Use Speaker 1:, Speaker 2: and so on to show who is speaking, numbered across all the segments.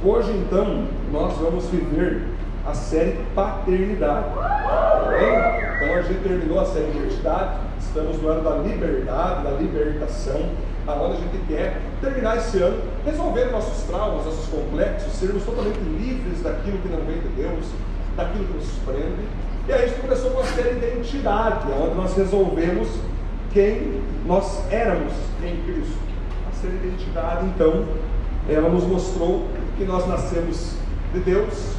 Speaker 1: Hoje, então, nós vamos viver a série Paternidade. Bem? Então, a gente terminou a série Identidade, estamos no ano da liberdade, da libertação, aonde a gente quer terminar esse ano resolvendo nossos traumas, nossos complexos, sermos totalmente livres daquilo que não vem de Deus, daquilo que nos prende. E aí a gente começou com a série Identidade, onde nós resolvemos quem nós éramos em Cristo. A série Identidade, então, ela nos mostrou que nós nascemos de Deus,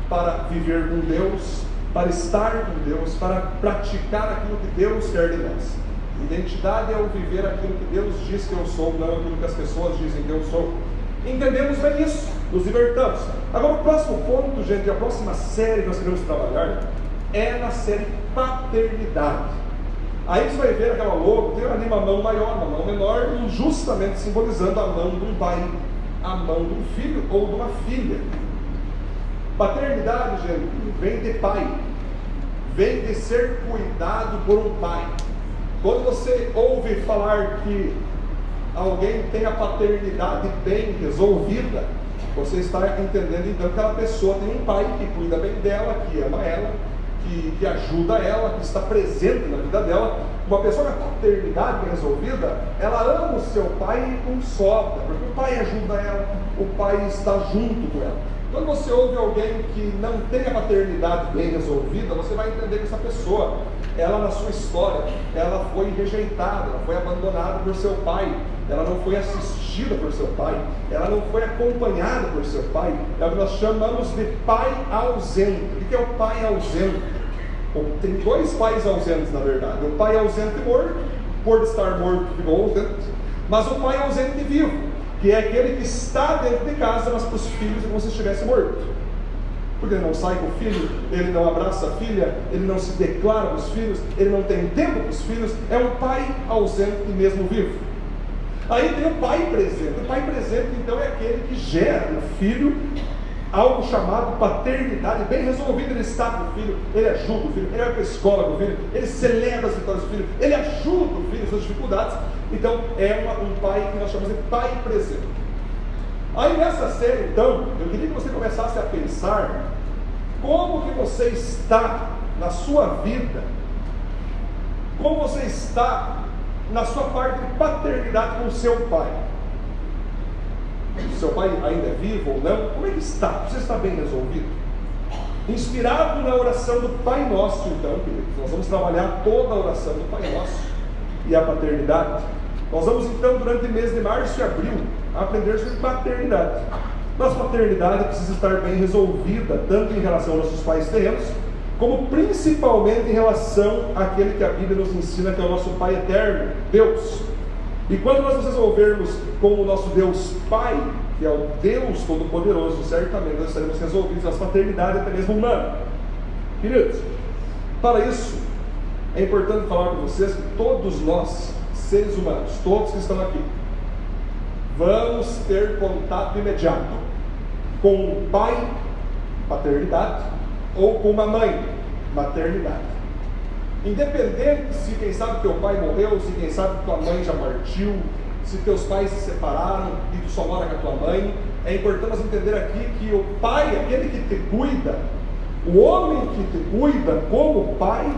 Speaker 1: para viver com Deus, para estar com Deus, para praticar aquilo que Deus quer de nós. Identidade é o viver aquilo que Deus diz que eu sou, não aquilo que as pessoas dizem que eu sou. Entendemos bem isso, nos libertamos. Agora, o próximo ponto, gente, a próxima série que nós queremos trabalhar é na série Paternidade. Aí você vai ver aquela logo, tem ali uma mão maior, uma mão menor, justamente simbolizando a mão de um pai, a mão de um filho ou de uma filha. Paternidade, gente, vem de pai, vem de ser cuidado por um pai. Quando você ouve falar que alguém tem a paternidade bem resolvida, você está entendendo então que aquela pessoa tem um pai que cuida bem dela, que ama ela, que ajuda ela, que está presente na vida dela. Uma pessoa com a paternidade bem resolvida, ela ama o seu pai com sobra, porque o pai ajuda ela, o pai está junto com ela. Quando você ouve alguém que não tem a paternidade bem resolvida, você vai entender que essa pessoa, ela na sua história, ela foi rejeitada, ela foi abandonada por seu pai, ela não foi assistida por seu pai, ela não foi acompanhada por seu pai. É o que nós chamamos de pai ausente. O que é o pai ausente? Tem dois pais ausentes, na verdade. O pai ausente morto, por estar morto ficou ausente, mas o pai ausente vivo, que é aquele que está dentro de casa, mas para os filhos como se estivesse morto. Porque ele não sai com o filho, ele não abraça a filha, ele não se declara para os filhos, ele não tem tempo para os filhos. É um pai ausente e mesmo vivo. Aí tem o pai presente. O pai presente, então, é aquele que gera no filho algo chamado paternidade bem resolvido. Ele está com o filho, ele ajuda o filho, ele vai para a escola com o filho, ele celebra as vitórias do filho, ele ajuda o filho em suas dificuldades. Então é um pai que nós chamamos de pai presente. Aí nessa série, então, eu queria que você começasse a pensar como que você está na sua vida, como você está na sua parte de paternidade com o seu pai. O seu pai ainda é vivo ou não? Como é que está? Você está bem resolvido? Inspirado na oração do Pai Nosso, então, queridos, nós vamos trabalhar toda a oração do Pai Nosso e a paternidade. Nós vamos, então, durante o mês de março e abril, aprender sobre paternidade. Nossa paternidade precisa estar bem resolvida, tanto em relação aos nossos pais terrenos, como principalmente em relação àquele que a Bíblia nos ensina, que é o nosso Pai eterno, Deus. E quando nós nos resolvermos com o nosso Deus Pai, que é o Deus Todo-Poderoso, certamente nós estaremos resolvidos na paternidade até mesmo humana. Queridos, para isso, é importante falar para vocês que todos nós, seres humanos, todos que estão aqui, vamos ter contato imediato com um pai, paternidade, ou com uma mãe, maternidade. Independente se quem sabe teu pai morreu, se quem sabe tua mãe já partiu, se teus pais se separaram e tu só mora com a tua mãe, é importante nós entender aqui que o pai, aquele que te cuida, o homem que te cuida como pai,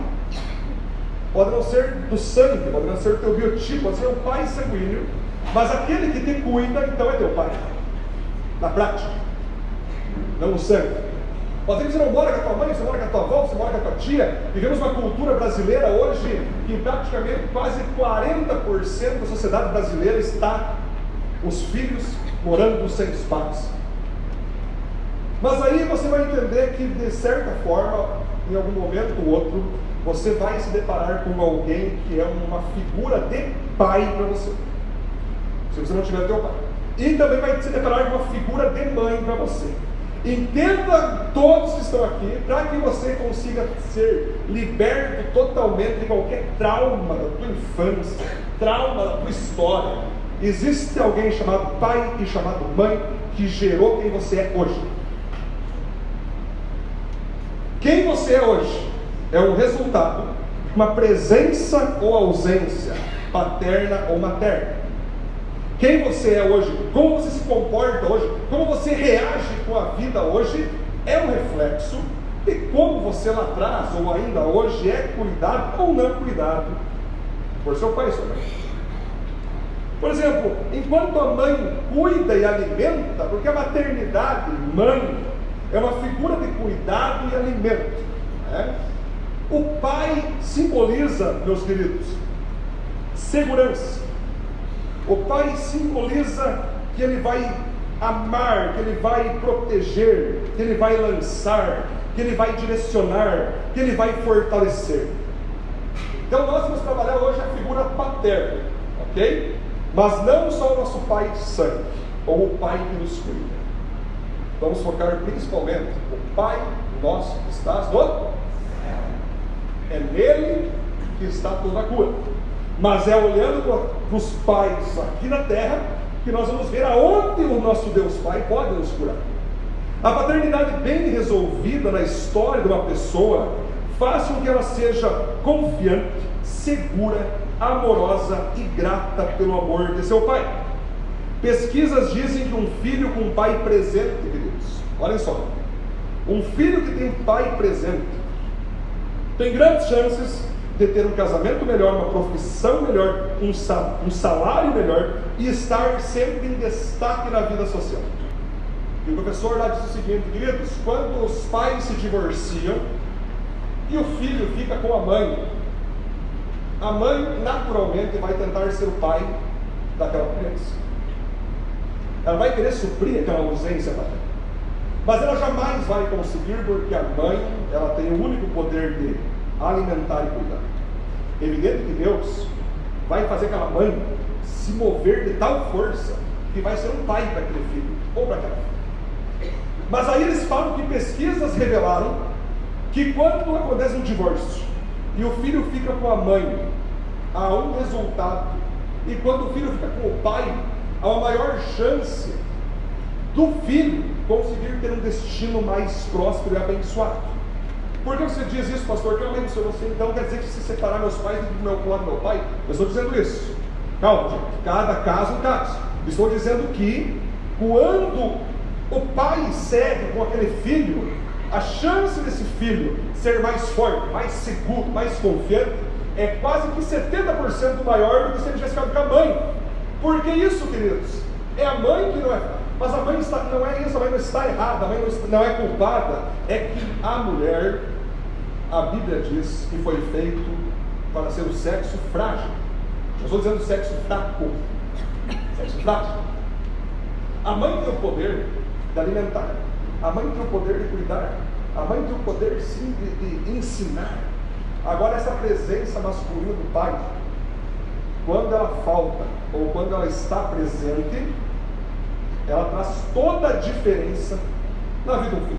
Speaker 1: pode não ser do sangue, pode não ser o teu biotipo, pode ser um pai sanguíneo, mas aquele que te cuida, então é teu pai, na prática, não no sangue. Pode ser que você não mora com a tua mãe, você mora com a tua avó, você mora com a tua tia. Vivemos uma cultura brasileira hoje que praticamente quase 40% da sociedade brasileira está os filhos morando com seus pais. Mas aí você vai entender que, de certa forma, em algum momento ou outro, você vai se deparar com alguém que é uma figura de pai para você, se você não tiver teu pai. E também vai se deparar com uma figura de mãe para você. Entenda todos que estão aqui, para que você consiga ser liberto totalmente de qualquer trauma da tua infância, trauma da tua história. Existe alguém chamado pai e chamado mãe que gerou quem você é hoje. Quem você é hoje é um resultado de uma presença ou ausência paterna ou materna. quem você é hoje, como você se comporta hoje, como você reage com a vida hoje, é um reflexo de como você lá atrás, ou ainda hoje, é cuidado ou não cuidado por seu pai e sua mãe. Por exemplo, enquanto a mãe cuida e alimenta, porque a maternidade, mãe, é uma figura de cuidado e alimento, né? O pai simboliza, meus queridos, segurança. O pai simboliza que ele vai amar, que ele vai proteger, que ele vai lançar, que ele vai direcionar, que ele vai fortalecer. Então nós vamos trabalhar hoje a figura paterna, ok? Mas não só o nosso pai de sangue, ou o pai que nos cuida. Vamos focar principalmente o Pai nosso que estás no céu. É nele que está toda a cura. Mas é olhando para os pais aqui na terra que nós vamos ver aonde o nosso Deus Pai pode nos curar. A paternidade bem resolvida na história de uma pessoa faz com que ela seja confiante, segura, amorosa e grata pelo amor de seu pai. Pesquisas dizem que um filho com um pai presente, queridos, olhem só, um filho que tem um pai presente tem grandes chances de ter um casamento melhor, uma profissão melhor, um salário melhor e estar sempre em destaque na vida social. E o professor lá diz o seguinte, queridos, quando os pais se divorciam e o filho fica com a mãe naturalmente vai tentar ser o pai daquela criança. Ela vai querer suprir aquela ausência paterna, mas ela jamais vai conseguir, porque a mãe, ela tem o único poder de alimentar e cuidar. É evidente que Deus vai fazer aquela mãe se mover de tal força que vai ser um pai para aquele filho ou para aquela filha. Mas aí eles falam que pesquisas revelaram que quando acontece um divórcio e o filho fica com a mãe, há um resultado, e quando o filho fica com o pai, há uma maior chance do filho conseguir ter um destino mais próspero e abençoado. Por que você diz isso, pastor? Que eu lembro, senhor, você então quer dizer que se separar meus pais do meu lado do meu pai? Eu estou dizendo isso. Calma, gente. Cada caso é um caso. Estou dizendo que quando o pai segue com aquele filho, a chance desse filho ser mais forte, mais seguro, mais confiante, é quase que 70% maior do que se ele tivesse ficado com a mãe. Por que isso, queridos? É a mãe que não é. Mas a mãe não é isso, a mãe não está errada, a mãe não é culpada. É que a mulher, a Bíblia diz que foi feito para ser o sexo frágil. Eu estou dizendo sexo fraco. Sexo frágil. A mãe tem o poder de alimentar. A mãe tem o poder de cuidar. A mãe tem o poder, sim, de ensinar. Agora, essa presença masculina do pai, quando ela falta, ou quando ela está presente, ela traz toda a diferença na vida do filho.